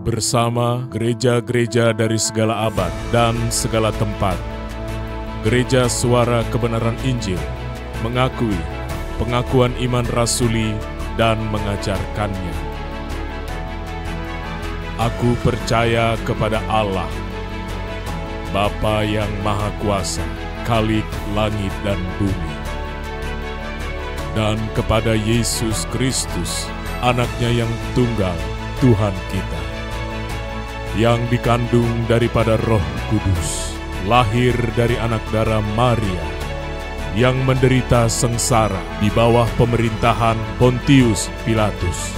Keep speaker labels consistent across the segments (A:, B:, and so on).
A: bersama gereja-gereja dari segala abad dan segala tempat. Gereja Suara Kebenaran Injil mengakui pengakuan iman rasuli dan mengajarkannya. Aku percaya kepada Allah, Bapa yang Maha Kuasa, Khalik langit dan bumi, dan kepada Yesus Kristus, Anaknya yang tunggal, Tuhan kita, yang dikandung daripada Roh Kudus, lahir dari anak darah Maria, yang menderita sengsara di bawah pemerintahan Pontius Pilatus,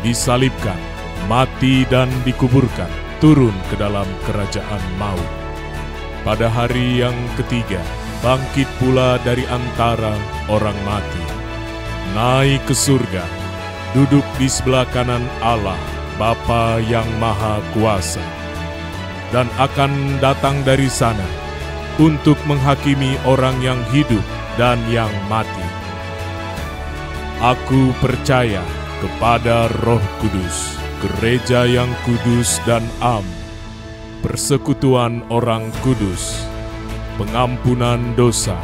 A: disalibkan, mati dan dikuburkan, turun ke dalam kerajaan maut. Pada hari yang ketiga, bangkit pula dari antara orang mati, naik ke surga, duduk di sebelah kanan Allah, Bapa yang Maha Kuasa, dan akan datang dari sana untuk menghakimi orang yang hidup dan yang mati. Aku percaya kepada Roh Kudus, gereja yang kudus dan am, persekutuan orang kudus, pengampunan dosa,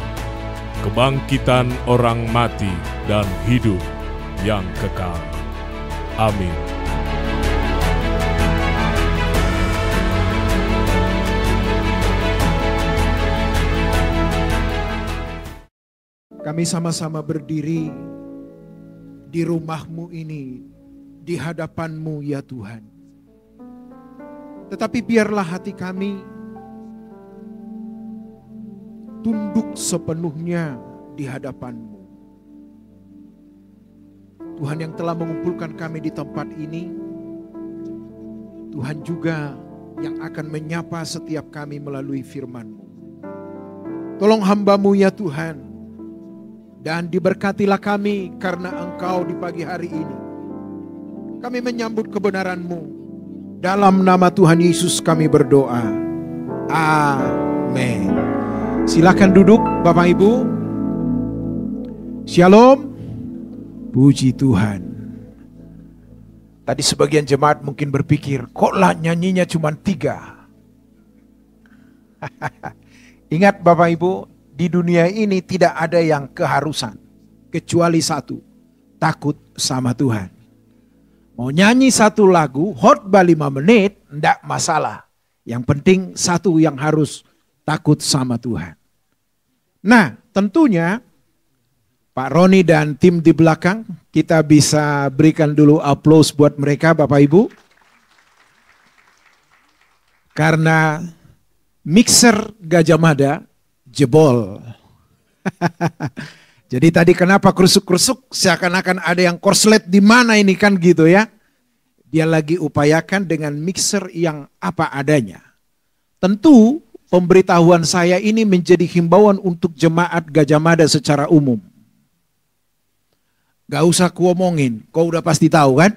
A: kebangkitan orang mati, dan hidup yang kekal. Amin.
B: Kami sama-sama berdiri di rumah-Mu ini, di hadapan-Mu ya Tuhan. Tetapi biarlah hati kami tunduk sepenuhnya di hadapan-Mu. Tuhan yang telah mengumpulkan kami di tempat ini, Tuhan juga yang akan menyapa setiap kami melalui firman-Mu. Tolong hamba-Mu ya Tuhan, dan diberkatilah kami karena Engkau di pagi hari ini. Kami menyambut kebenaran-Mu. Dalam nama Tuhan Yesus kami berdoa. Amin. Silakan duduk Bapak Ibu. Shalom. Puji Tuhan. Tadi sebagian jemaat mungkin berpikir, kok lah nyanyinya cuma 3? Ingat Bapak Ibu, di dunia ini tidak ada yang keharusan, kecuali satu, takut sama Tuhan. Mau nyanyi satu lagu, khotbah 5 menit, enggak masalah. Yang penting satu yang harus takut sama Tuhan. Nah, tentunya Pak Roni dan tim di belakang, kita bisa berikan dulu aplaus buat mereka Bapak Ibu. Karena mixer Gajah Mada jebol. Jadi tadi kenapa kerusuk-kerusuk, seakan-akan ada yang korslet di mana ini kan gitu ya. Dia lagi upayakan dengan mixer yang apa adanya. Tentu pemberitahuan saya ini menjadi himbauan untuk jemaat Gajah Mada secara umum. Gak usah kuomongin, kau udah pasti tahu kan?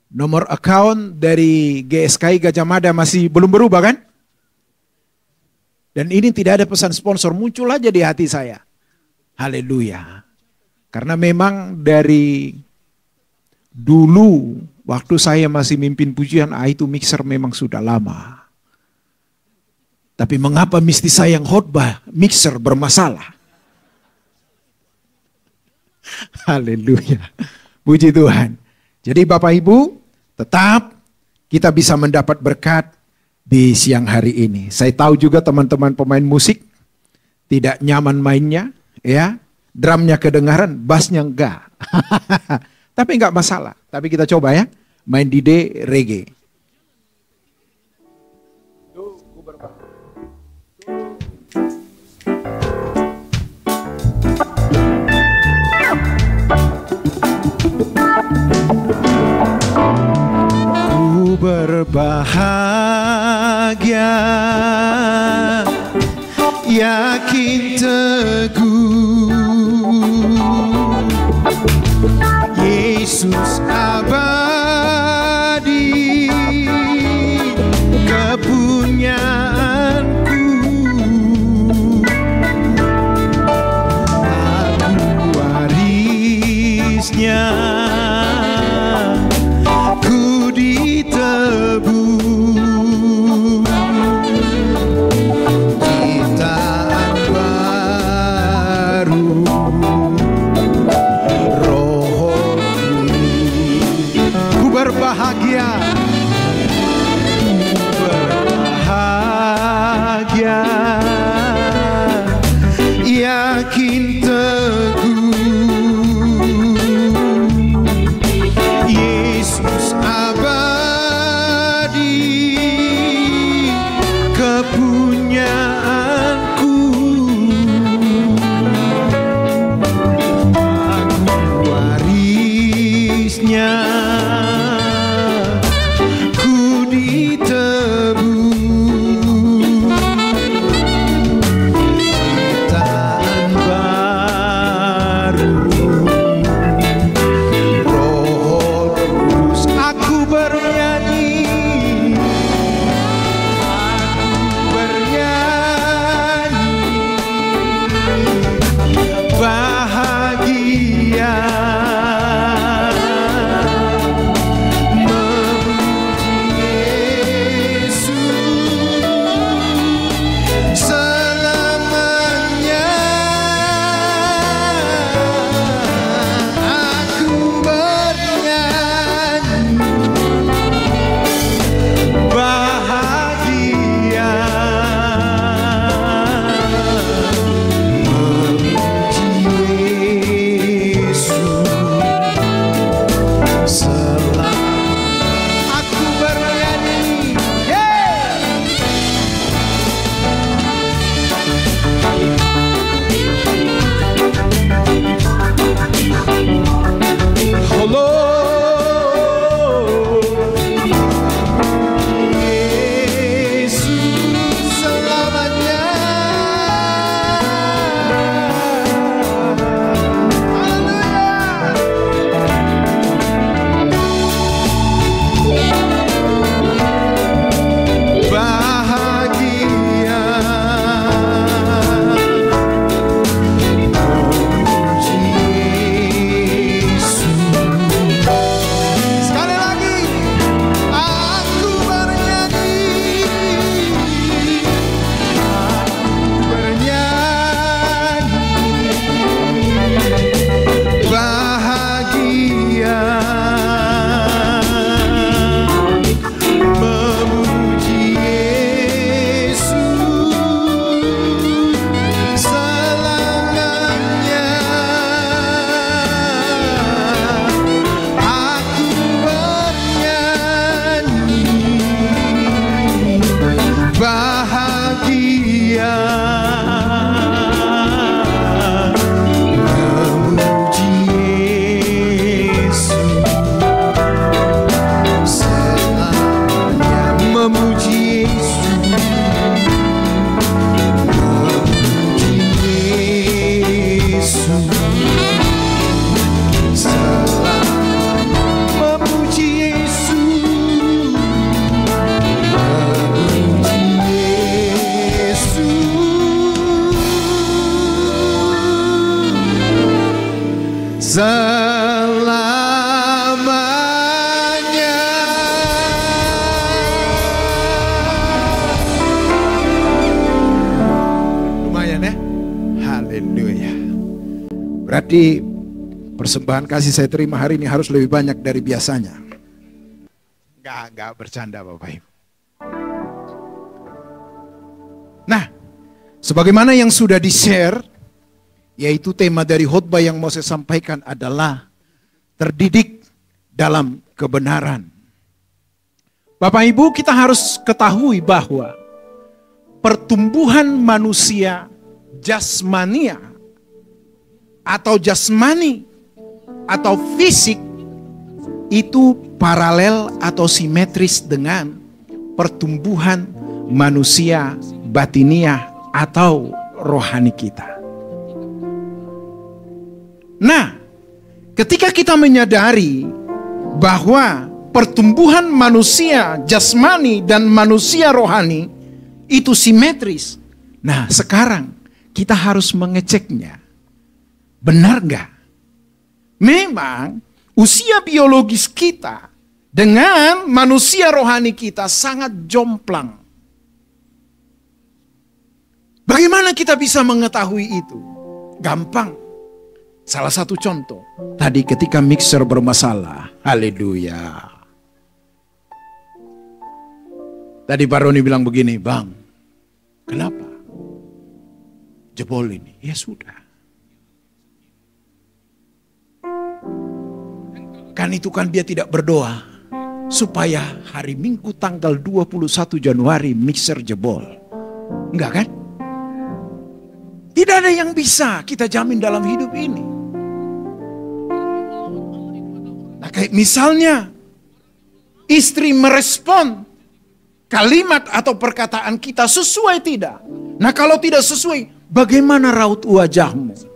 B: Nomor account dari GSKI Gajah Mada masih belum berubah kan? Dan ini tidak ada pesan sponsor, muncul aja di hati saya. Haleluya. Karena memang dari dulu waktu saya masih mimpin pujian, itu mixer memang sudah lama. Tapi mengapa mesti saya yang khotbah, mixer bermasalah? Haleluya. Puji Tuhan. Jadi Bapak Ibu, tetap kita bisa mendapat berkat di siang hari ini. Saya tahu juga teman-teman pemain musik tidak nyaman mainnya, ya. Drumnya kedengaran, bassnya enggak. Tapi enggak masalah. Tapi kita coba ya, main di D reggae. Ku berbahagia, yakin teguh, Yesus abadi, kepunyaanku. Aku warisnya, Berarti persembahan kasih saya terima hari ini harus lebih banyak dari biasanya. Enggak bercanda Bapak Ibu. Nah, sebagaimana yang sudah di-share, yaitu tema dari khotbah yang mau saya sampaikan adalah terdidik dalam kebenaran. Bapak Ibu, kita harus ketahui bahwa pertumbuhan manusia jasmania atau jasmani atau fisik itu paralel atau simetris dengan pertumbuhan manusia batiniah atau rohani kita. Nah, ketika kita menyadari bahwa pertumbuhan manusia jasmani dan manusia rohani itu simetris. Nah, sekarang kita harus mengeceknya. Benar nggak? Memang usia biologis kita dengan manusia rohani kita sangat jomplang. Bagaimana kita bisa mengetahui itu? Gampang. Salah satu contoh, tadi ketika mixer bermasalah, haleluya. Tadi Pak Roni bilang begini, Bang, kenapa? Jebol ini, ya sudah. Kan itu kan dia tidak berdoa, supaya hari Minggu tanggal 21 Januari mixer jebol. Enggak kan? Tidak ada yang bisa kita jamin dalam hidup ini. Nah, kayak misalnya istri merespon kalimat atau perkataan kita sesuai tidak? Nah, kalau tidak sesuai, bagaimana raut wajahmu?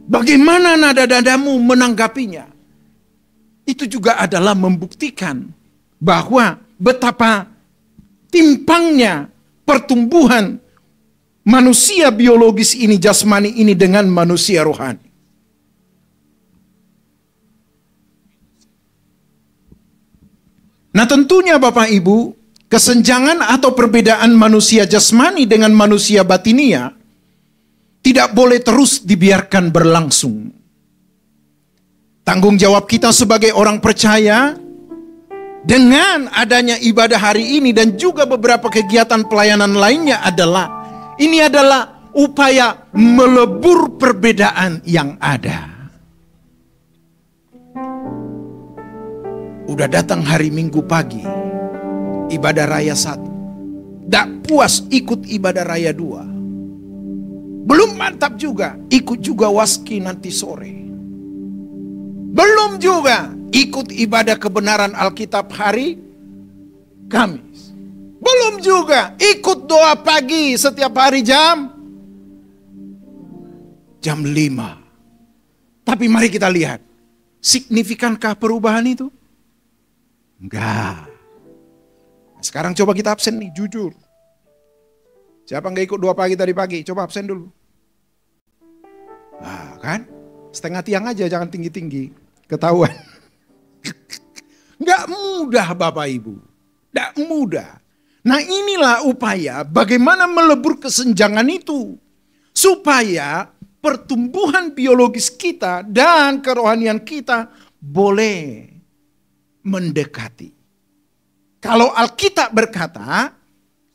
B: Bagaimana nada-nadamu menanggapinya? Itu juga adalah membuktikan bahwa betapa timpangnya pertumbuhan manusia biologis ini, jasmani ini dengan manusia rohani. Nah, tentunya Bapak Ibu, kesenjangan atau perbedaan manusia jasmani dengan manusia batinia tidak boleh terus dibiarkan berlangsung. Tanggung jawab kita sebagai orang percaya dengan adanya ibadah hari ini dan juga beberapa kegiatan pelayanan lainnya adalah upaya melebur perbedaan yang ada. Udah datang hari Minggu pagi, ibadah raya 1. Tak puas ikut ibadah raya 2. Belum mantap juga, ikut juga waski nanti sore. Belum juga ikut ibadah kebenaran Alkitab hari Kamis. Belum juga ikut doa pagi setiap hari jam 5. Tapi mari kita lihat, signifikankah perubahan itu? Enggak. Nah, sekarang coba kita absen nih, jujur. Siapa nggak ikut doa pagi tadi pagi? Coba absen dulu. Nah, kan? Setengah tiang aja, jangan tinggi-tinggi. Ketahuan. Nggak mudah Bapak Ibu. Nggak mudah. Nah, inilah upaya bagaimana melebur kesenjangan itu. Supaya pertumbuhan biologis kita dan kerohanian kita boleh mendekati. Kalau Alkitab berkata,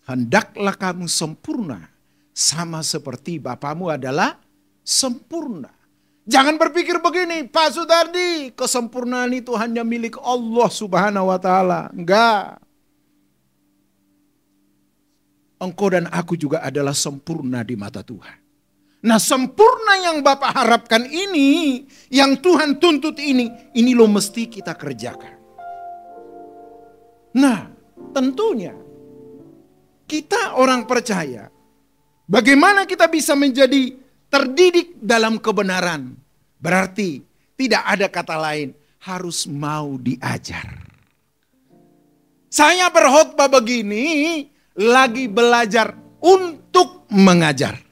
B: hendaklah kamu sempurna sama seperti Bapamu adalah sempurna. Jangan berpikir begini, Pak Sudardi, kesempurnaan itu hanya milik Allah Subhanahu wa taala. Enggak. Engkau dan aku juga adalah sempurna di mata Tuhan. Nah, sempurna yang Bapak harapkan ini, yang Tuhan tuntut ini loh mesti kita kerjakan. Nah, tentunya kita orang percaya, bagaimana kita bisa menjadi terdidik dalam kebenaran? Berarti tidak ada kata lain, harus mau diajar. Saya berkhotbah begini, lagi belajar untuk mengajar.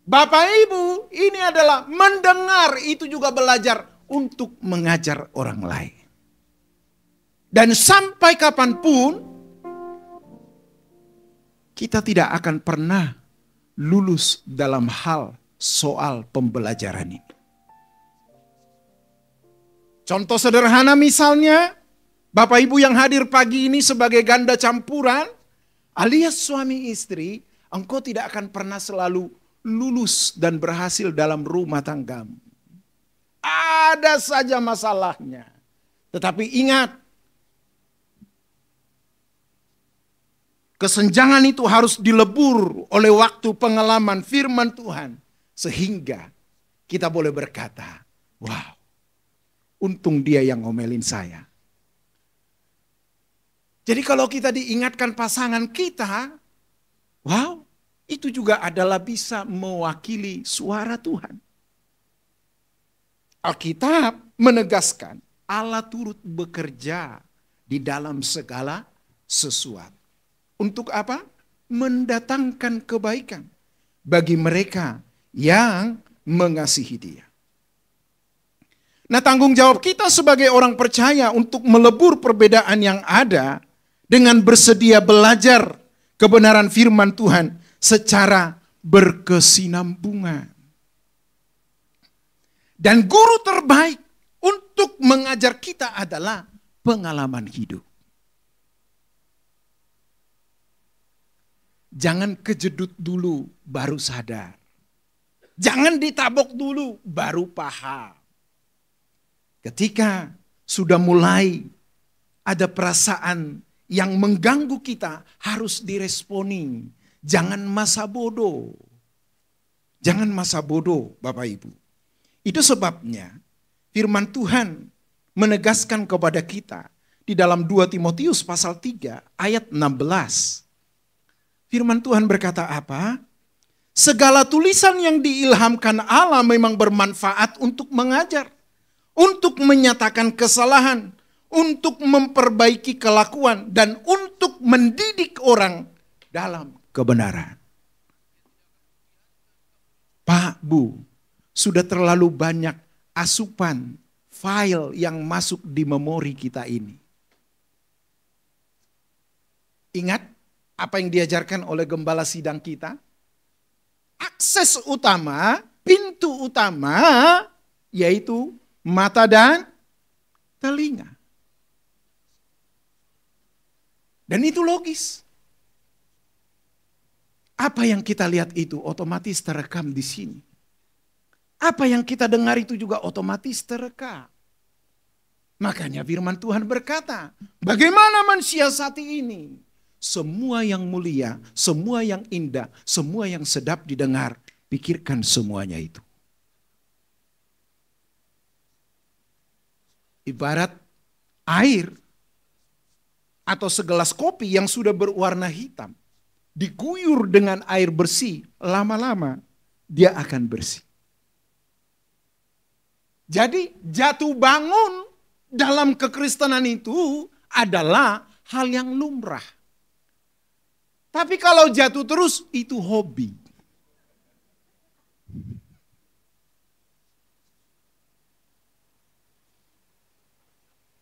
B: Bapak Ibu, ini adalah mendengar, itu juga belajar untuk mengajar orang lain. Dan sampai kapanpun, kita tidak akan pernah lulus dalam hal soal pembelajaran ini. Contoh sederhana misalnya, Bapak Ibu yang hadir pagi ini sebagai ganda campuran, alias suami istri, engkau tidak akan pernah selalu lulus dan berhasil dalam rumah tanggamu. Ada saja masalahnya. Tetapi ingat, kesenjangan itu harus dilebur oleh waktu pengalaman firman Tuhan. Sehingga kita boleh berkata, wow, untung dia yang ngomelin saya. Jadi kalau kita diingatkan pasangan kita, wow, itu juga adalah bisa mewakili suara Tuhan. Alkitab menegaskan Allah turut bekerja di dalam segala sesuatu. Untuk apa? Mendatangkan kebaikan bagi mereka yang mengasihi Dia. Nah, tanggung jawab kita sebagai orang percaya untuk melebur perbedaan yang ada dengan bersedia belajar kebenaran firman Tuhan secara berkesinambungan. Dan guru terbaik untuk mengajar kita adalah pengalaman hidup. Jangan kejedut dulu baru sadar. Jangan ditabok dulu baru paham. Ketika sudah mulai ada perasaan yang mengganggu kita, harus diresponi. Jangan masa bodoh. Jangan masa bodoh, Bapak Ibu. Itu sebabnya firman Tuhan menegaskan kepada kita di dalam 2 Timotius pasal 3 ayat 16. Firman Tuhan berkata apa? Segala tulisan yang diilhamkan Allah memang bermanfaat untuk mengajar, untuk menyatakan kesalahan, untuk memperbaiki kelakuan, dan untuk mendidik orang dalam kebenaran. Pak, Bu, sudah terlalu banyak asupan file yang masuk di memori kita ini. Ingat apa yang diajarkan oleh gembala sidang kita? Akses utama, pintu utama, yaitu mata dan telinga. Dan itu logis. Apa yang kita lihat itu otomatis terekam di sini. Apa yang kita dengar itu juga otomatis terekam. Makanya firman Tuhan berkata, bagaimana mensiasati ini? Semua yang mulia, semua yang indah, semua yang sedap didengar, pikirkan semuanya itu. Ibarat air atau segelas kopi yang sudah berwarna hitam, diguyur dengan air bersih, lama-lama dia akan bersih. Jadi jatuh bangun dalam kekristenan itu adalah hal yang lumrah. Tapi kalau jatuh terus itu hobi.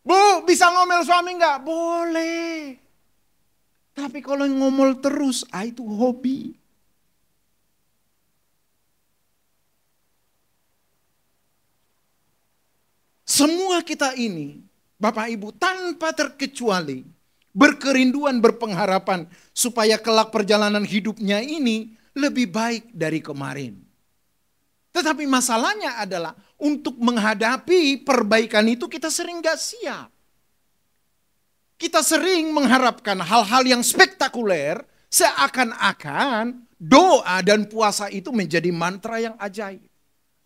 B: Bu, bisa ngomel suami enggak? Boleh. Tapi kalau ngomel terus, itu hobi. Semua kita ini, Bapak Ibu, tanpa terkecuali berkerinduan, berpengharapan supaya kelak perjalanan hidupnya ini lebih baik dari kemarin. Tetapi masalahnya adalah untuk menghadapi perbaikan itu kita sering gak siap. Kita sering mengharapkan hal-hal yang spektakuler, seakan-akan doa dan puasa itu menjadi mantra yang ajaib.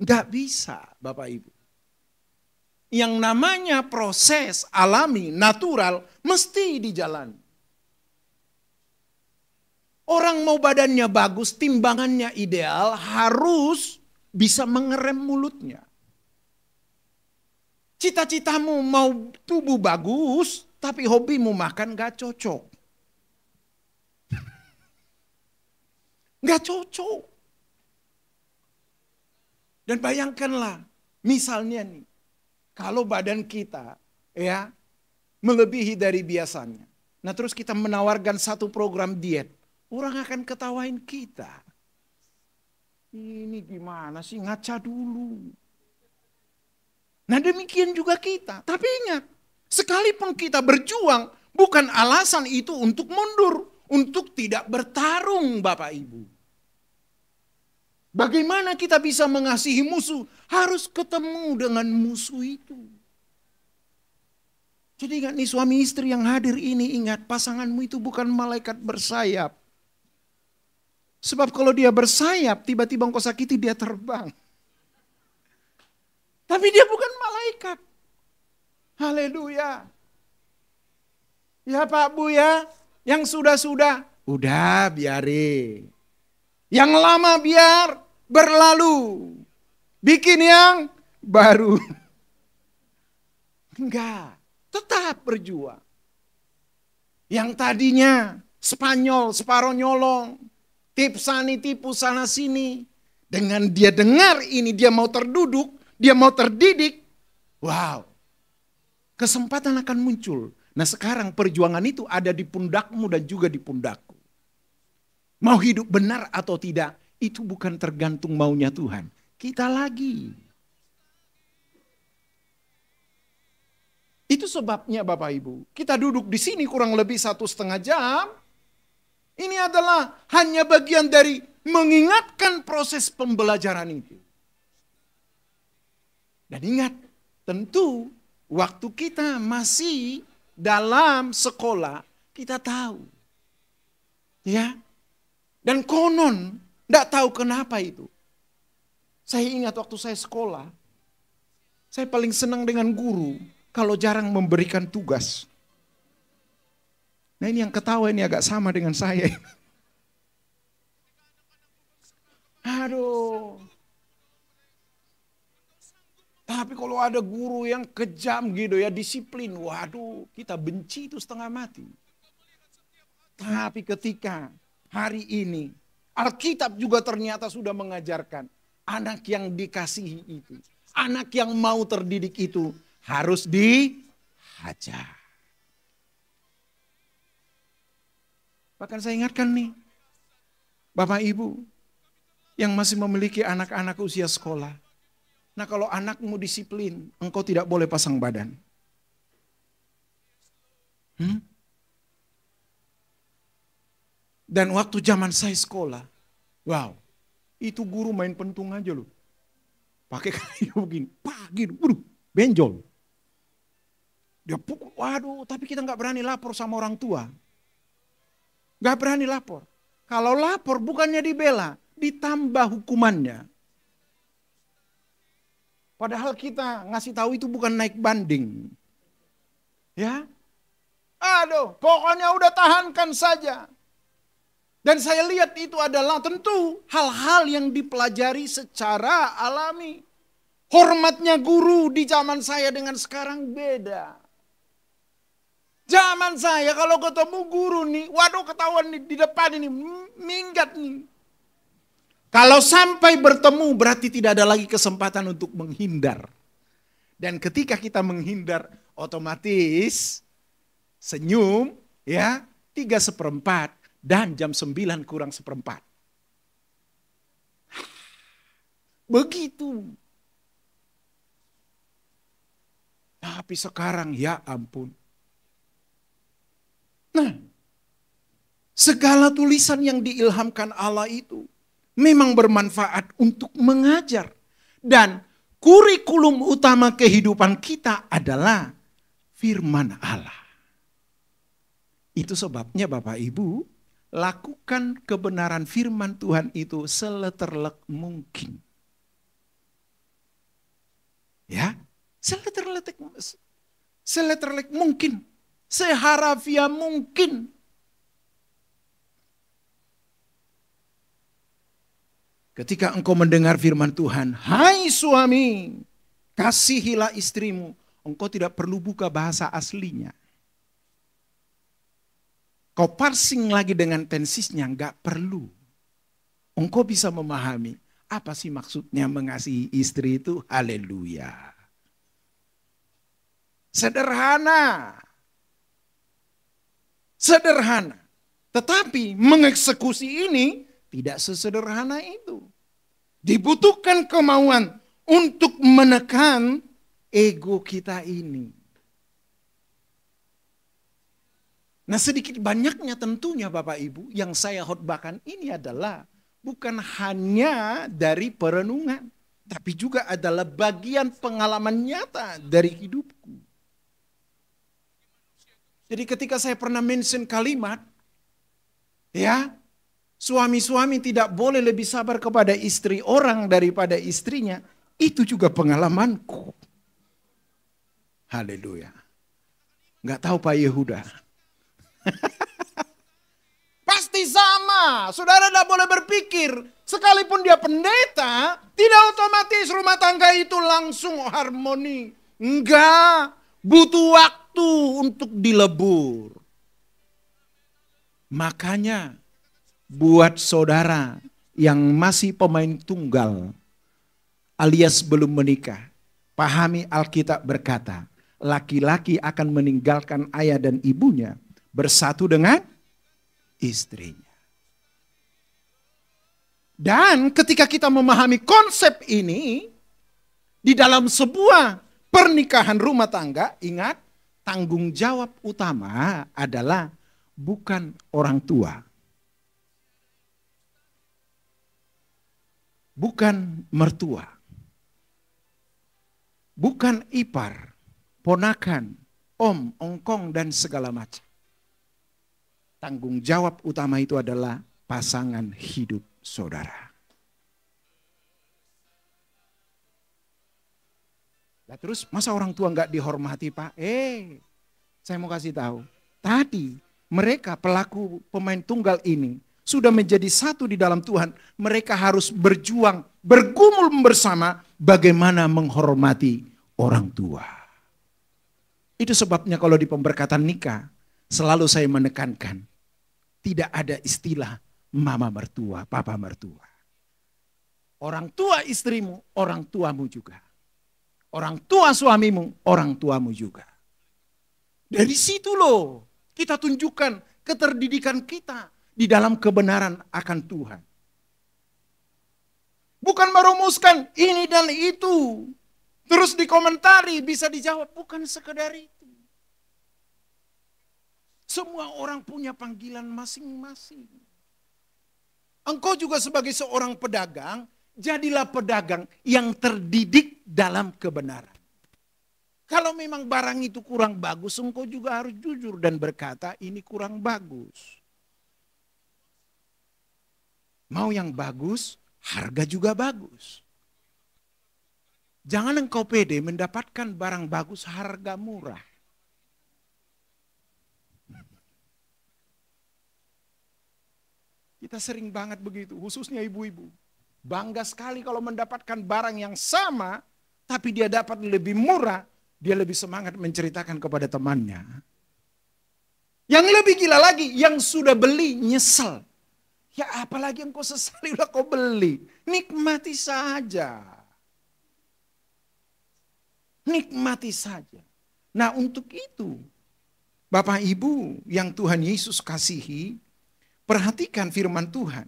B: Gak bisa, Bapak Ibu. Yang namanya proses alami, natural, mesti dijalani. Orang mau badannya bagus, timbangannya ideal, harus bisa mengerem mulutnya. Cita-citamu mau tubuh bagus, tapi hobimu makan gak cocok. Gak cocok. Dan bayangkanlah, misalnya nih, kalau badan kita ya melebihi dari biasanya. Nah terus kita menawarkan satu program diet. Orang akan ketawain kita. Ini gimana sih, ngaca dulu. Nah demikian juga kita. Tapi ingat, sekalipun kita berjuang, bukan alasan itu untuk mundur. Untuk tidak bertarung Bapak Ibu. Bagaimana kita bisa mengasihi musuh? Harus ketemu dengan musuh itu. Jadi ingat nih suami istri yang hadir ini, ingat pasanganmu itu bukan malaikat bersayap. Sebab kalau dia bersayap, tiba-tiba engkau sakiti, dia terbang. Tapi dia bukan malaikat. Haleluya. Ya Pak Bu ya, yang sudah-sudah, udah biarin. Yang lama biar berlalu. Bikin yang baru. Enggak, tetap berjuang. Yang tadinya Spanyol, separuh nyolong. Tips sana, tipu sana sini. Dengan dia dengar ini, dia mau terduduk, dia mau terdidik. Wow. Kesempatan akan muncul. Nah sekarang perjuangan itu ada di pundakmu dan juga di pundakku. Mau hidup benar atau tidak, itu bukan tergantung maunya Tuhan. Kita lagi. Itu sebabnya Bapak Ibu, kita duduk di sini kurang lebih 1,5 jam. Ini adalah hanya bagian dari mengingatkan proses pembelajaran itu. Dan ingat, tentu waktu kita masih dalam sekolah, kita tahu. Ya. Dan konon, tidak tahu kenapa itu. Saya ingat waktu saya sekolah, saya paling senang dengan guru kalau jarang memberikan tugas. Nah ini yang ketawa ini agak sama dengan saya. Aduh. Tapi kalau ada guru yang kejam gitu ya, disiplin. Waduh, kita benci itu setengah mati. Tapi ketika hari ini, Alkitab juga ternyata sudah mengajarkan. Anak yang dikasihi itu, anak yang mau terdidik itu harus dihajar. Bahkan saya ingatkan nih, Bapak Ibu yang masih memiliki anak-anak usia sekolah. Nah kalau anakmu disiplin, engkau tidak boleh pasang badan. Dan waktu zaman saya sekolah, wow, itu guru main pentung aja loh. Pakai kayu begini, gitu, benjol. Dia pukul, waduh, tapi kita nggak berani lapor sama orang tua. Gak berani lapor. Kalau lapor bukannya dibela, ditambah hukumannya. Padahal kita ngasih tahu itu bukan naik banding. Ya. Aduh, pokoknya udah tahankan saja. Dan saya lihat itu adalah tentu hal-hal yang dipelajari secara alami. Hormatnya guru di zaman saya dengan sekarang beda. Zaman saya kalau ketemu guru nih, waduh ketahuan nih, di depan ini, minggat nih. Kalau sampai bertemu berarti tidak ada lagi kesempatan untuk menghindar. Dan ketika kita menghindar otomatis senyum ya 3/4 dan jam 9 kurang 1/4. Begitu. Tapi sekarang ya ampun. Nah, segala tulisan yang diilhamkan Allah itu memang bermanfaat untuk mengajar. Dan kurikulum utama kehidupan kita adalah firman Allah. Itu sebabnya Bapak Ibu, lakukan kebenaran firman Tuhan itu seleterlek mungkin. Ya, seleterlek mungkin. Seharafiah mungkin. Ketika engkau mendengar firman Tuhan, hai suami, kasihilah istrimu. Engkau tidak perlu buka bahasa aslinya. Kau parsing lagi dengan tensisnya, enggak perlu. Engkau bisa memahami apa sih maksudnya mengasihi istri itu. Haleluya. Sederhana. Sederhana. Tetapi mengeksekusi ini tidak sesederhana itu. Dibutuhkan kemauan untuk menekan ego kita ini. Nah, sedikit banyaknya tentunya Bapak Ibu yang saya khotbahkan ini adalah bukan hanya dari perenungan, tapi juga adalah bagian pengalaman nyata dari hidupku. Jadi ketika saya pernah mention kalimat, ya, suami-suami tidak boleh lebih sabar kepada istri orang daripada istrinya, itu juga pengalamanku. Haleluya. Nggak tahu Pak Yehuda. Pasti sama. Saudara tidak boleh berpikir, sekalipun dia pendeta, tidak otomatis rumah tangga itu langsung harmoni. Enggak, butuh waktu untuk dilebur. Makanya buat saudara yang masih pemain tunggal alias belum menikah, pahami Alkitab berkata, laki-laki akan meninggalkan ayah dan ibunya, bersatu dengan istrinya. Dan ketika kita memahami konsep ini, di dalam sebuah pernikahan rumah tangga, ingat, tanggung jawab utama adalah bukan orang tua. Bukan mertua. Bukan ipar, ponakan, om, ongkong, dan segala macam. Tanggung jawab utama itu adalah pasangan hidup saudara. Nah, terus masa orang tua nggak dihormati Pak? Saya mau kasih tahu. Tadi mereka pelaku pemain tunggal ini sudah menjadi satu di dalam Tuhan. Mereka harus berjuang, bergumul bersama bagaimana menghormati orang tua. Itu sebabnya kalau di pemberkatan nikah selalu saya menekankan, tidak ada istilah mama mertua, papa mertua. Orang tua istrimu, orang tuamu juga. Orang tua suamimu, orang tuamu juga. Dari situ loh kita tunjukkan keterdidikan kita di dalam kebenaran akan Tuhan. Bukan merumuskan ini dan itu. Terus dikomentari bisa dijawab, bukan sekedar itu. Semua orang punya panggilan masing-masing. Engkau juga sebagai seorang pedagang, jadilah pedagang yang terdidik dalam kebenaran. Kalau memang barang itu kurang bagus, engkau juga harus jujur dan berkata ini kurang bagus. Mau yang bagus, harga juga bagus. Jangan engkau pede mendapatkan barang bagus harga murah. Kita sering banget begitu, khususnya ibu-ibu. Bangga sekali kalau mendapatkan barang yang sama, tapi dia dapat lebih murah, dia lebih semangat menceritakan kepada temannya. Yang lebih gila lagi, yang sudah beli nyesel. Ya apalagi engkau sesali udah kau beli. Nikmati saja. Nikmati saja. Nah untuk itu, Bapak Ibu yang Tuhan Yesus kasihi, perhatikan firman Tuhan.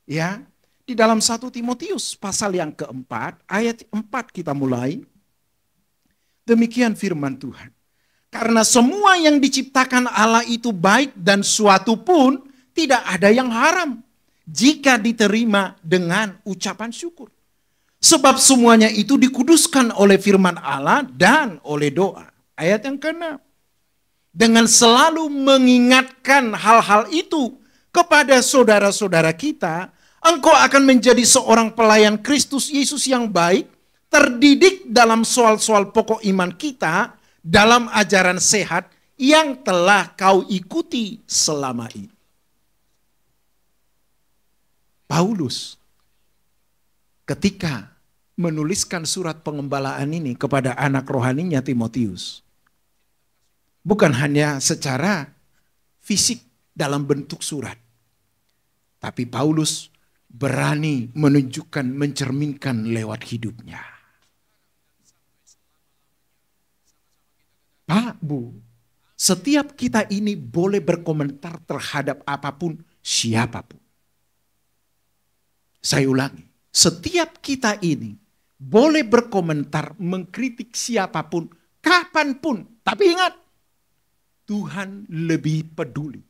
B: Ya, di dalam 1 Timotius pasal yang keempat, ayat 4 kita mulai. Demikian firman Tuhan. Karena semua yang diciptakan Allah itu baik dan suatu pun tidak ada yang haram jika diterima dengan ucapan syukur. Sebab semuanya itu dikuduskan oleh firman Allah dan oleh doa. Ayat yang ke-6. Dengan selalu mengingatkan hal-hal itu kepada saudara-saudara kita, engkau akan menjadi seorang pelayan Kristus Yesus yang baik, terdidik dalam soal-soal pokok iman kita, dalam ajaran sehat yang telah kau ikuti selama ini. Paulus ketika menuliskan surat pengembalaan ini kepada anak rohaninya Timotius, bukan hanya secara fisik dalam bentuk surat, tapi Paulus berani menunjukkan, mencerminkan lewat hidupnya. Pak, Bu, setiap kita ini boleh berkomentar terhadap apapun, siapapun. Saya ulangi, setiap kita ini boleh berkomentar, mengkritik siapapun, kapanpun. Tapi ingat, Tuhan lebih peduli.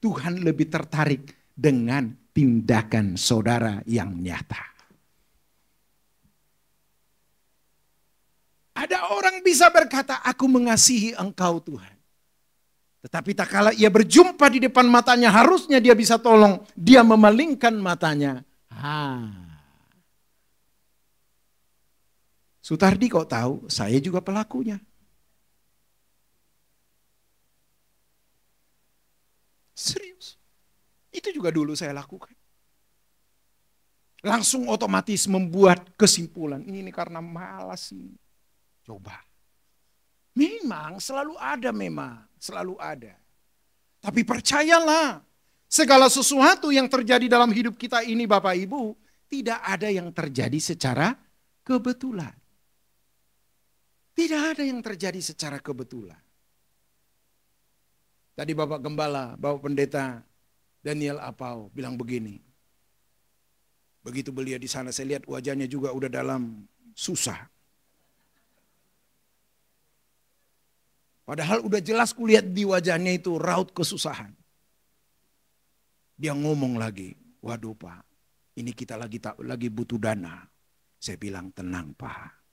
B: Tuhan lebih tertarik dengan tindakan saudara yang nyata. Ada orang bisa berkata, aku mengasihi engkau Tuhan. Tetapi tak kala ia berjumpa di depan matanya, harusnya dia bisa tolong. Dia memalingkan matanya. Sutardi kok tahu, saya juga pelakunya. Serius. Itu juga dulu saya lakukan. Langsung otomatis membuat kesimpulan. Ini karena malas sih. Coba. Memang selalu ada Selalu ada. Tapi percayalah. Segala sesuatu yang terjadi dalam hidup kita ini Bapak Ibu. Tidak ada yang terjadi secara kebetulan. Tidak ada yang terjadi secara kebetulan. Tadi Bapak Gembala, Bapak Pendeta Daniel Apau bilang begini. Begitu beliau di sana saya lihat wajahnya juga udah dalam susah. Padahal udah jelas kulihat di wajahnya itu raut kesusahan. Dia ngomong lagi, waduh Pak, ini kita lagi butuh dana. Saya bilang tenang Pak.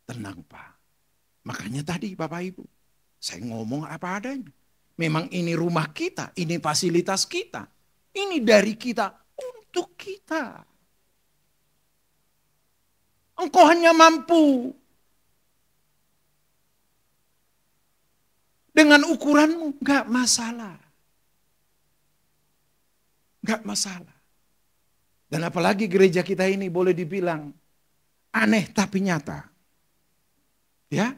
B: Tenang Pak. Makanya tadi Bapak Ibu, saya ngomong apa adanya. Memang ini rumah kita, ini fasilitas kita. Ini dari kita, untuk kita. Engkau hanya mampu. Dengan ukuranmu, gak masalah. Gak masalah. Dan apalagi gereja kita ini boleh dibilang aneh tapi nyata. Ya,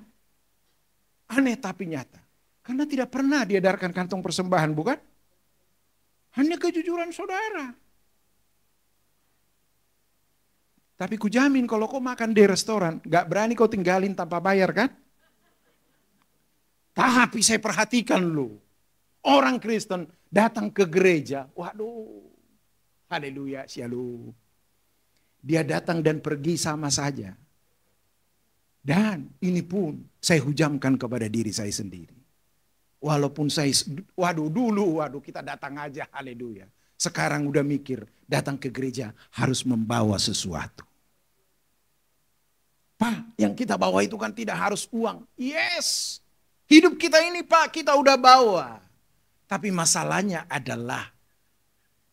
B: aneh tapi nyata. Karena tidak pernah diedarkan kantong persembahan, bukan? Hanya kejujuran saudara. Tapi kujamin kalau kau makan di restoran, gak berani kau tinggalin tanpa bayar kan? Tapi saya perhatikan loh. Orang Kristen datang ke gereja. Waduh. Haleluya, shalom. Dia datang dan pergi sama saja. Dan ini pun saya hujamkan kepada diri saya sendiri. Walaupun saya, dulu kita datang aja, haleluya. Sekarang udah mikir, datang ke gereja harus membawa sesuatu. Pak, yang kita bawa itu kan tidak harus uang. Yes, hidup kita ini Pak, kita udah bawa. Tapi masalahnya adalah,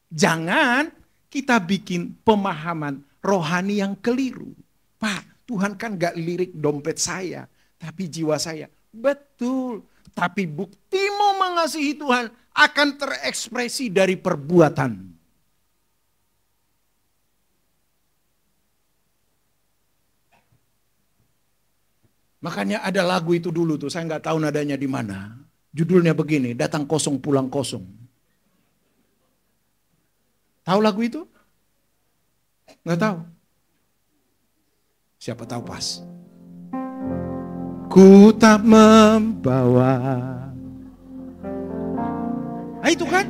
B: jangan kita bikin pemahaman rohani yang keliru. Pak, Tuhan kan gak lirik dompet saya, tapi jiwa saya. Betul. Tapi buktimu mengasihi Tuhan akan terekspresi dari perbuatan. Makanya ada lagu itu dulu tuh, saya nggak tahu nadanya di mana. Judulnya begini, datang kosong pulang kosong. Tahu lagu itu? Nggak tahu. Siapa tahu pas. Ku tak membawa. Nah itu kan.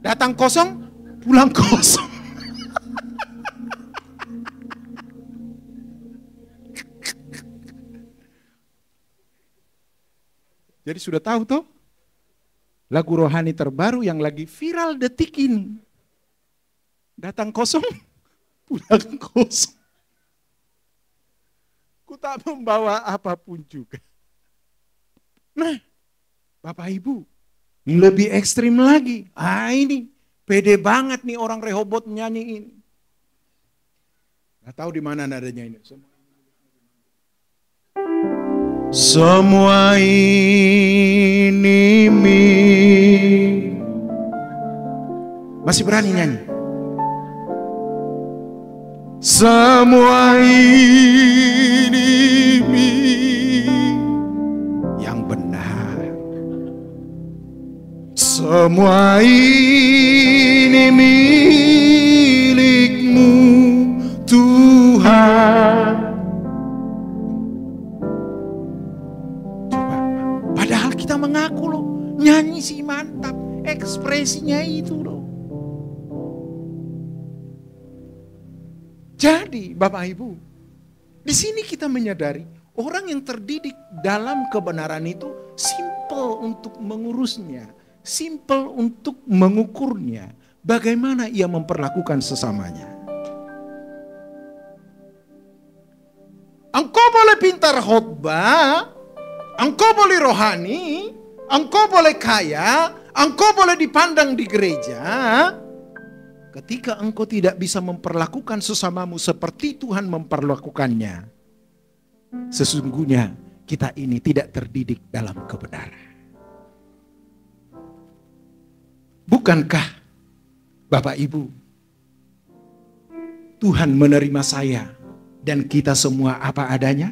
B: Datang kosong, pulang kosong. Jadi sudah tahu toh? Lagu rohani terbaru yang lagi viral detik ini. Datang kosong, pulang kosong. Ku tak membawa apapun juga. Nah, Bapak Ibu, lebih ekstrim lagi. Ini pede banget nih orang Rehobot nyanyi ini. Gak tahu di mana nadanya ini. Semua ini masih berani nyanyi. Semua ini yang benar. Semua ini milik-Mu Tuhan. Coba, padahal kita mengaku loh, nyanyi sih mantap, ekspresinya itu loh. Jadi Bapak Ibu, di sini kita menyadari orang yang terdidik dalam kebenaran itu simple untuk mengurusnya, simple untuk mengukurnya, bagaimana ia memperlakukan sesamanya. Engkau boleh pintar khotbah, engkau boleh rohani, engkau boleh kaya, engkau boleh dipandang di gereja. Ketika engkau tidak bisa memperlakukan sesamamu seperti Tuhan memperlakukannya, sesungguhnya kita ini tidak terdidik dalam kebenaran. Bukankah Bapak Ibu, Tuhan menerima saya dan kita semua apa adanya?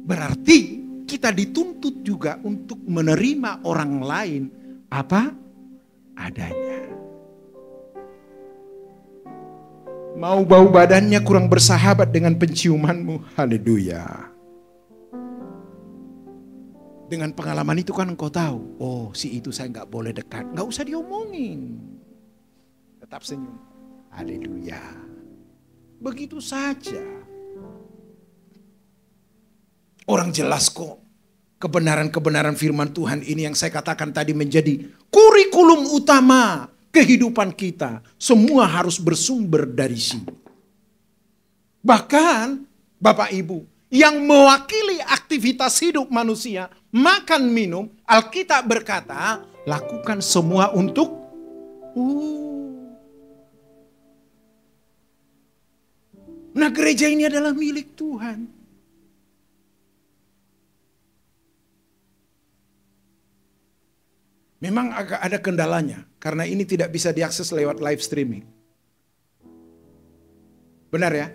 B: Berarti kita dituntut juga untuk menerima orang lain apa adanya. Mau bau badannya kurang bersahabat dengan penciumanmu. Haleluya. Dengan pengalaman itu kan engkau tahu, oh si itu saya nggak boleh dekat. Nggak usah diomongin. Tetap senyum. Haleluya. Begitu saja. Orang jelas kok. Kebenaran-kebenaran firman Tuhan ini yang saya katakan tadi menjadi kurikulum utama kehidupan kita. Semua harus bersumber dari sini. Bahkan Bapak Ibu, yang mewakili aktivitas hidup manusia, makan minum, Alkitab berkata, lakukan semua untuk Nah, gereja ini adalah milik Tuhan. Memang agak ada kendalanya, karena ini tidak bisa diakses lewat live streaming. Benar ya?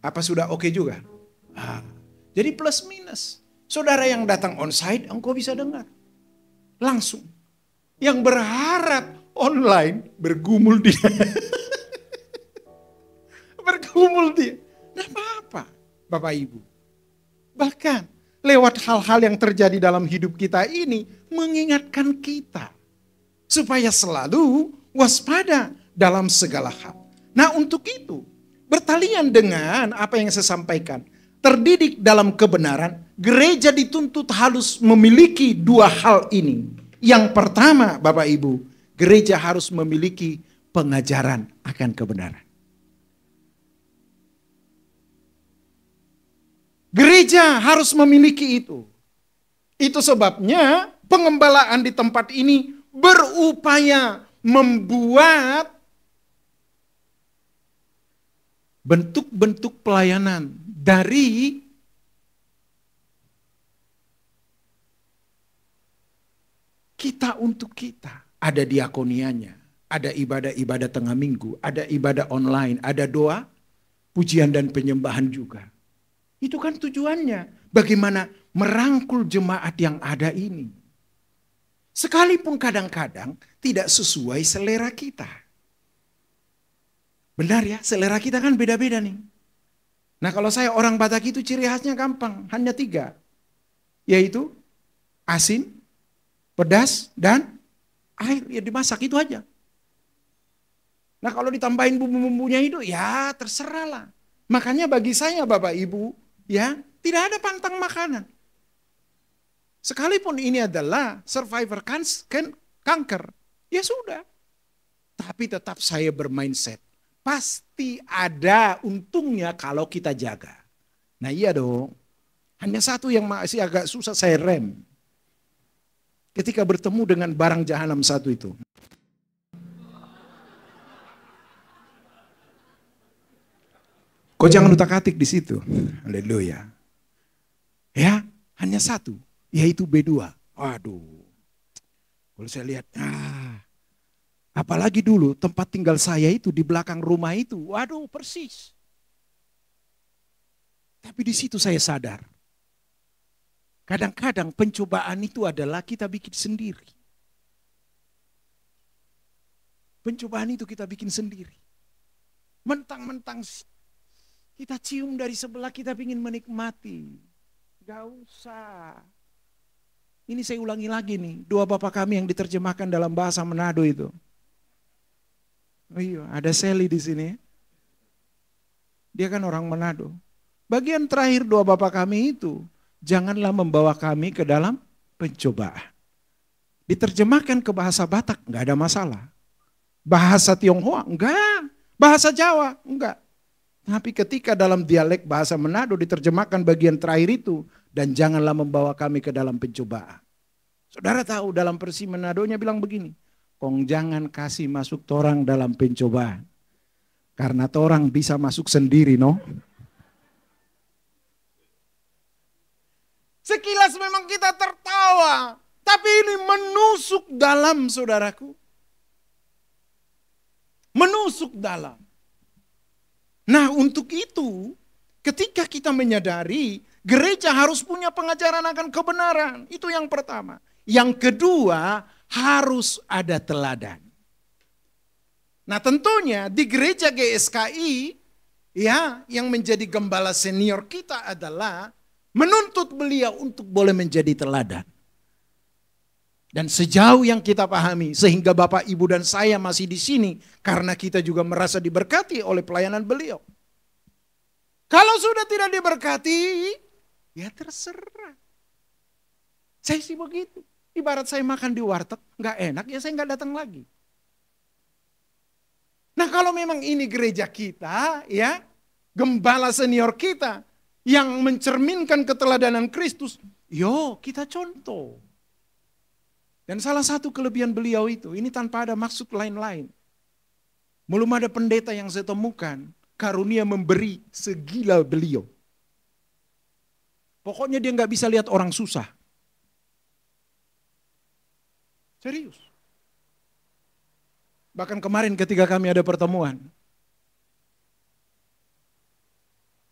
B: Apa sudah oke juga? Jadi plus minus. Saudara yang datang onsite, engkau bisa dengar. Langsung. Yang berharap online, bergumul dia. Bergumul dia. Tidak apa-apa, Bapak Ibu. Bahkan lewat hal-hal yang terjadi dalam hidup kita ini, mengingatkan kita. Supaya selalu waspada dalam segala hal. Nah untuk itu, bertalian dengan apa yang saya sampaikan. Terdidik dalam kebenaran, gereja dituntut harus memiliki dua hal ini. Yang pertama Bapak Ibu, gereja harus memiliki pengajaran akan kebenaran. Gereja harus memiliki itu. Itu sebabnya pengembalaan di tempat ini berupaya membuat bentuk-bentuk pelayanan dari kita untuk kita. Ada diakonianya, ada ibadah-ibadah tengah minggu, ada ibadah online, ada doa, pujian dan penyembahan juga. Itu kan tujuannya, bagaimana merangkul jemaat yang ada ini. Sekalipun kadang-kadang tidak sesuai selera kita. Benar ya, selera kita kan beda-beda nih. Nah kalau saya orang Batak itu ciri khasnya gampang, hanya 3. Yaitu asin, pedas, dan air. Ya dimasak itu aja. Nah kalau ditambahin bumbu-bumbunya itu ya terserah lah. Makanya bagi saya Bapak Ibu, ya tidak ada pantang makanan. Sekalipun ini adalah survivor kanker, ya sudah. Tapi tetap saya bermindset. Pasti ada untungnya kalau kita jaga. Nah iya dong. Hanya satu yang masih agak susah saya rem. Ketika bertemu dengan barang jahanam satu itu. Kau jangan utak-atik di situ. Haleluya. Ya, hanya satu, yaitu B2. Waduh. Kalau saya lihat, apalagi dulu tempat tinggal saya itu di belakang rumah itu. Waduh, persis. Tapi di situ saya sadar. Kadang-kadang pencobaan itu adalah kita bikin sendiri. Pencobaan itu kita bikin sendiri. Mentang-mentang kita cium dari sebelah, kita ingin menikmati. Gak usah. Ini saya ulangi lagi nih, doa Bapa kami yang diterjemahkan dalam bahasa Manado itu. Oh iya, ada Sally di sini. Dia kan orang Manado. Bagian terakhir doa Bapa kami itu, janganlah membawa kami ke dalam pencobaan. Diterjemahkan ke bahasa Batak, enggak ada masalah. Bahasa Tionghoa, enggak. Bahasa Jawa, enggak. Tapi ketika dalam dialek bahasa Manado diterjemahkan bagian terakhir itu, dan janganlah membawa kami ke dalam pencobaan. Saudara tahu dalam versi Manadonya bilang begini, kong jangan kasih masuk torang dalam pencobaan. Karena torang bisa masuk sendiri, no? Sekilas memang kita tertawa, tapi ini menusuk dalam, saudaraku. Menusuk dalam. Nah, untuk itu, ketika kita menyadari gereja harus punya pengajaran akan kebenaran, itu yang pertama. Yang kedua, harus ada teladan. Nah, tentunya di gereja GSKI ya, yang menjadi gembala senior kita adalah menuntut beliau untuk boleh menjadi teladan. Dan sejauh yang kita pahami, sehingga Bapak, Ibu, dan saya masih di sini, karena kita juga merasa diberkati oleh pelayanan beliau. Kalau sudah tidak diberkati, ya terserah. Saya sih begitu. Ibarat saya makan di warteg, nggak enak, ya saya nggak datang lagi. Nah, kalau memang ini gereja kita, ya, gembala senior kita yang mencerminkan keteladanan Kristus, yo kita contoh. Dan salah satu kelebihan beliau itu, ini tanpa ada maksud lain-lain. Belum ada pendeta yang saya temukan, karunia memberi segila beliau. Pokoknya dia nggak bisa lihat orang susah. Serius. Bahkan kemarin ketika kami ada pertemuan,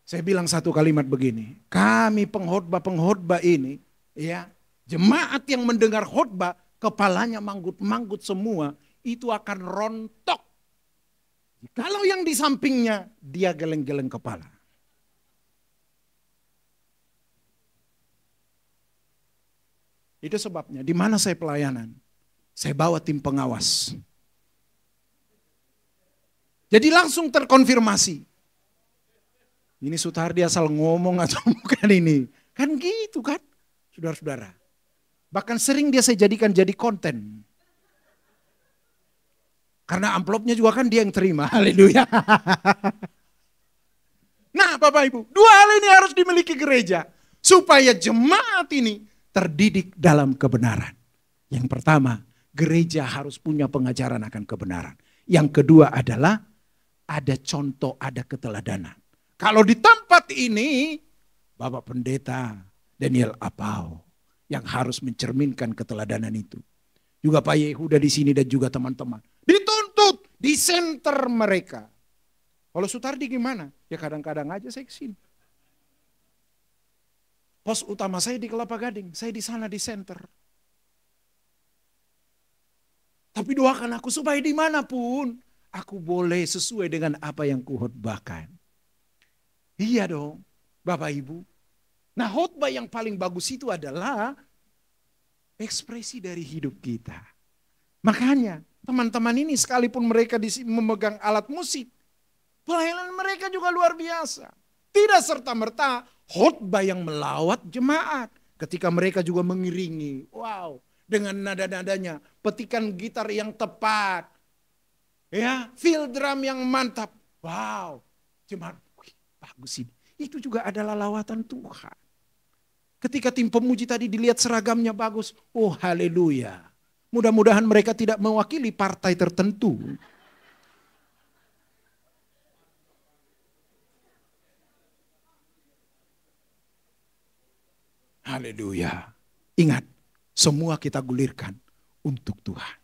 B: saya bilang satu kalimat begini, kami pengkhotbah ini, ya, jemaat yang mendengar khotbah, kepalanya manggut-manggut semua, itu akan rontok. Kalau yang di sampingnya, dia geleng-geleng kepala. Itu sebabnya, di mana saya pelayanan, saya bawa tim pengawas. Jadi langsung terkonfirmasi. Ini Sutardi asal ngomong atau bukan ini. Kan gitu kan, saudara-saudara. Bahkan sering dia saya jadikan jadi konten. Karena amplopnya juga kan dia yang terima. Haleluya. Nah, Bapak Ibu, dua hal ini harus dimiliki gereja. Supaya jemaat ini terdidik dalam kebenaran. Yang pertama, gereja harus punya pengajaran akan kebenaran. Yang kedua adalah ada contoh, ada keteladanan. Kalau di tempat ini, Bapak Pendeta Daniel Apau yang harus mencerminkan keteladanan itu. Juga Pak Yehuda di sini dan juga teman-teman. Dituntut di center mereka. Kalau Sutardi gimana? Ya kadang-kadang aja saya kesini. Pos utama saya di Kelapa Gading, saya di sana di center. Tapi doakan aku supaya dimanapun aku boleh sesuai dengan apa yang kukhotbahkan. Iya dong, Bapak Ibu. Nah, khotbah yang paling bagus itu adalah ekspresi dari hidup kita. Makanya teman-teman ini sekalipun mereka memegang alat musik, pelayanan mereka juga luar biasa. Tidak serta-merta khotbah yang melawat jemaat. Ketika mereka juga mengiringi, wow, dengan nada-nadanya, petikan gitar yang tepat, ya, feel drum yang mantap. Wow, jemaat, wih, bagus ini. Itu juga adalah lawatan Tuhan. Ketika tim pemuji tadi dilihat seragamnya bagus, oh haleluya. Mudah-mudahan mereka tidak mewakili partai tertentu. Haleluya. Ingat, semua kita gulirkan untuk Tuhan.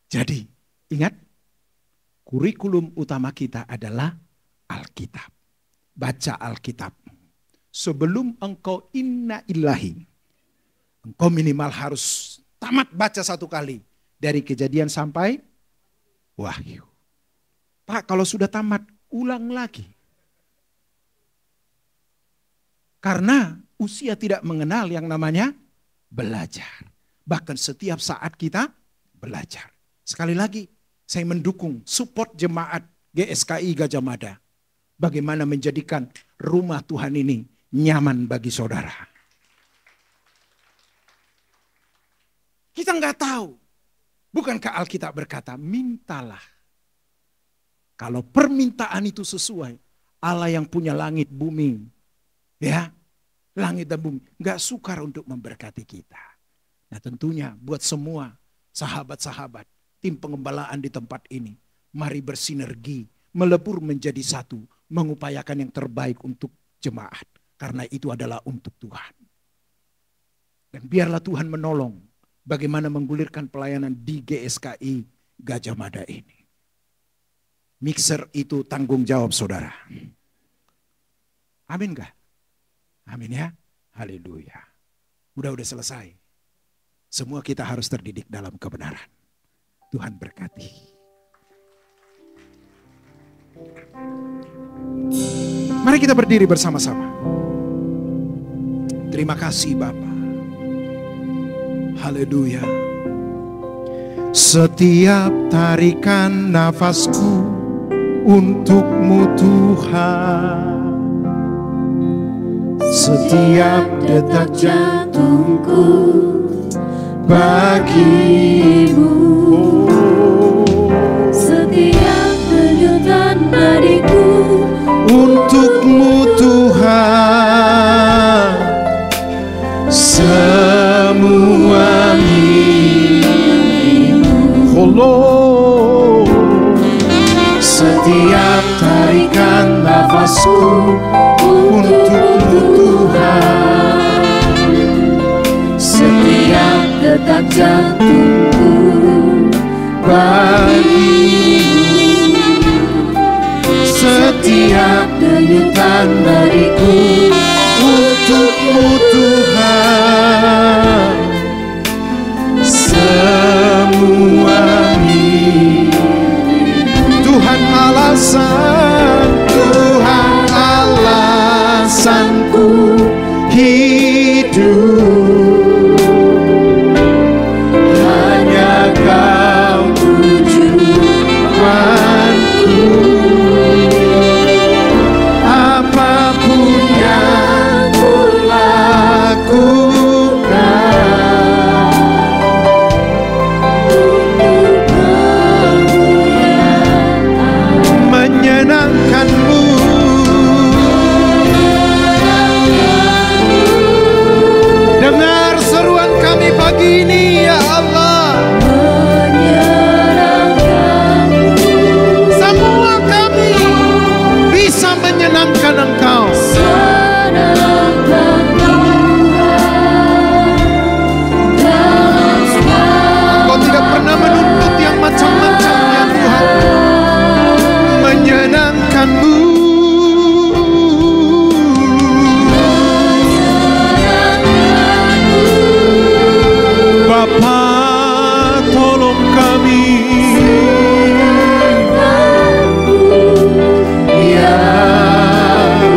B: Jadi, ingat, kurikulum utama kita adalah Alkitab. Baca Alkitab. Sebelum engkau inna ilahi, engkau minimal harus tamat baca satu kali. Dari Kejadian sampai Wahyu. Pak, kalau sudah tamat, ulang lagi. Karena usia tidak mengenal yang namanya belajar. Bahkan setiap saat kita belajar. Sekali lagi, Saya mendukung support jemaat GSKI Gajah Mada. Bagaimana menjadikan rumah Tuhan ini nyaman bagi saudara. Kita nggak tahu. Bukankah Alkitab berkata, mintalah. Kalau permintaan itu sesuai, Allah yang punya langit bumi, ya, langit dan bumi, nggak sukar untuk memberkati kita. Nah tentunya buat semua sahabat-sahabat, tim pengembalaan di tempat ini, mari bersinergi, melebur menjadi satu, mengupayakan yang terbaik untuk jemaat. Karena itu adalah untuk Tuhan. Dan biarlah Tuhan menolong bagaimana menggulirkan pelayanan di GSKI Gajah Mada ini. Mixer itu tanggung jawab saudara. Amin gak? Amin ya. Haleluya. Udah selesai. Semua kita harus terdidik dalam kebenaran. Tuhan berkati. Mari kita berdiri bersama-sama. Terima kasih Bapa. Haleluya. Setiap tarikan nafasku untuk-Mu Tuhan, setiap detak jantungku bagi-Mu,
C: setiap denyutan nadiku
B: untuk-Mu Tuhan, semua milik-Mu. Setiap tarikan nafasku untuk-Mu Tuhan,
C: setiap detak jantungku
B: bagi-Mu, setiap denyutan nadiku untuk-Mu Tuhan, semua milik Tuhan alasanku hidup, hanya Kau tujuanku, apapun yang kulakukan menyenangkan-Mu. Dengar seruan kami pagi ini ya Allah. Semua kami bisa menyenangkan Engkau. Engkau tidak pernah menuntut yang macam-macam ya Tuhan. Menyenangkan-Mu. Bapa, tolong kami yang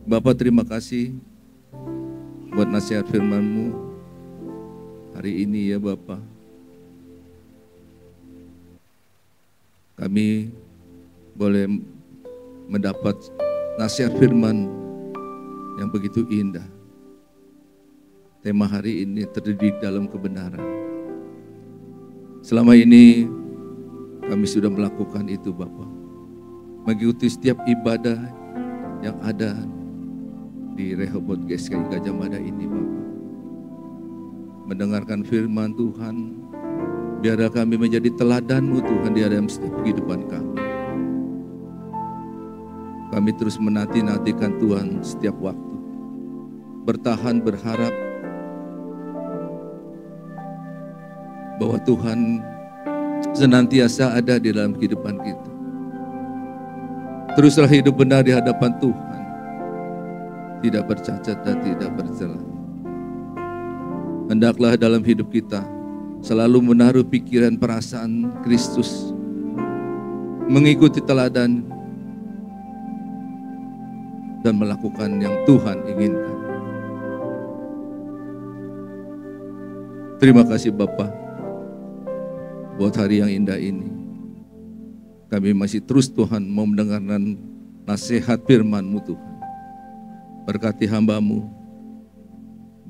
D: Bapa, terima kasih buat nasihat firman-Mu hari ini ya Bapa. Kami boleh mendapat nasihat firman yang begitu indah. Tema hari ini terdidik dalam kebenaran. Selama ini kami sudah melakukan itu Bapa, mengikuti setiap ibadah yang ada di Rehoboth GSKI Gajah Mada ini Bapa. Mendengarkan firman Tuhan, biarlah kami menjadi teladan-Mu Tuhan di dalam setiap kehidupan kami. Kami terus menanti-nantikan Tuhan setiap waktu, bertahan berharap bahwa Tuhan senantiasa ada di dalam kehidupan kita. Teruslah hidup benar di hadapan Tuhan, tidak bercacat dan tidak bercela. Hendaklah dalam hidup kita selalu menaruh pikiran perasaan Kristus, mengikuti teladan dan melakukan yang Tuhan inginkan. Terima kasih Bapa buat hari yang indah ini. Kami masih terus Tuhan mau mendengarkan nasihat firman-Mu Tuhan. Berkati hamba-Mu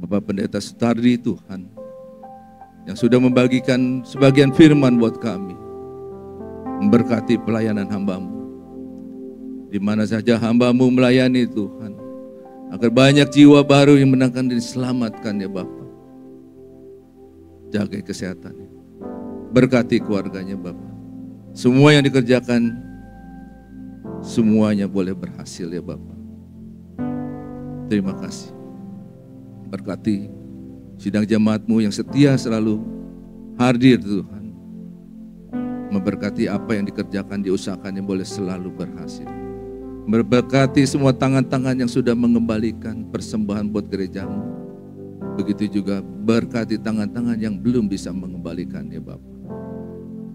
D: Bapak Pendeta Sutardi Tuhan, yang sudah membagikan sebagian firman buat kami. Memberkati pelayanan hamba-Mu, di mana saja hamba-Mu melayani Tuhan, agar banyak jiwa baru yang akan diselamatkan ya Bapak. Jaga kesehatannya, berkati keluarganya Bapak. Semua yang dikerjakan, semuanya boleh berhasil ya Bapak. Terima kasih. Berkati sidang jemaat-Mu yang setia selalu hadir Tuhan. Memberkati apa yang dikerjakan, diusahakan yang boleh selalu berhasil. Memberkati semua tangan-tangan yang sudah mengembalikan persembahan buat gereja-Mu. Begitu juga berkati tangan-tangan yang belum bisa mengembalikan ya Bapak.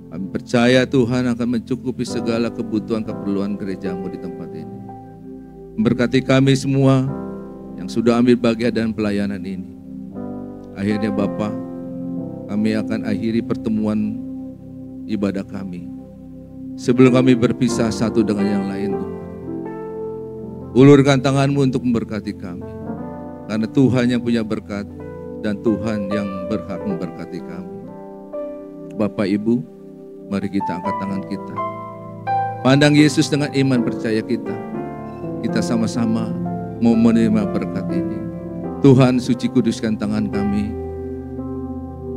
D: Kami percaya Tuhan akan mencukupi segala kebutuhan keperluan gereja-Mu di tempat ini. Memberkati kami semua yang sudah ambil bagian dalam pelayanan ini. Akhirnya Bapa, kami akan akhiri pertemuan ibadah kami sebelum kami berpisah satu dengan yang lain Tuhan. Ulurkan tangan-Mu untuk memberkati kami, karena Tuhan yang punya berkat dan Tuhan yang berhak memberkati kami. Bapak Ibu, mari kita angkat tangan kita, pandang Yesus dengan iman percaya kita. Kita sama-sama mau menerima berkat ini. Tuhan suci kuduskan tangan kami.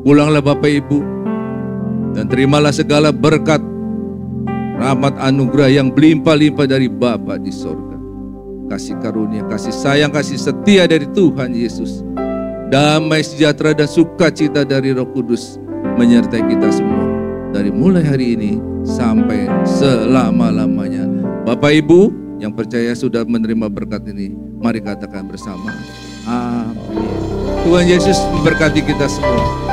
D: Pulanglah Bapak Ibu, dan terimalah segala berkat, rahmat anugerah yang berlimpah-limpah dari Bapa di sorga. Kasih karunia, kasih sayang, kasih setia dari Tuhan Yesus, damai sejahtera dan sukacita dari Roh Kudus menyertai kita semua, dari mulai hari ini sampai selama-lamanya. Bapak Ibu yang percaya sudah menerima berkat ini, mari katakan bersama, amin. Tuhan Yesus memberkati kita semua.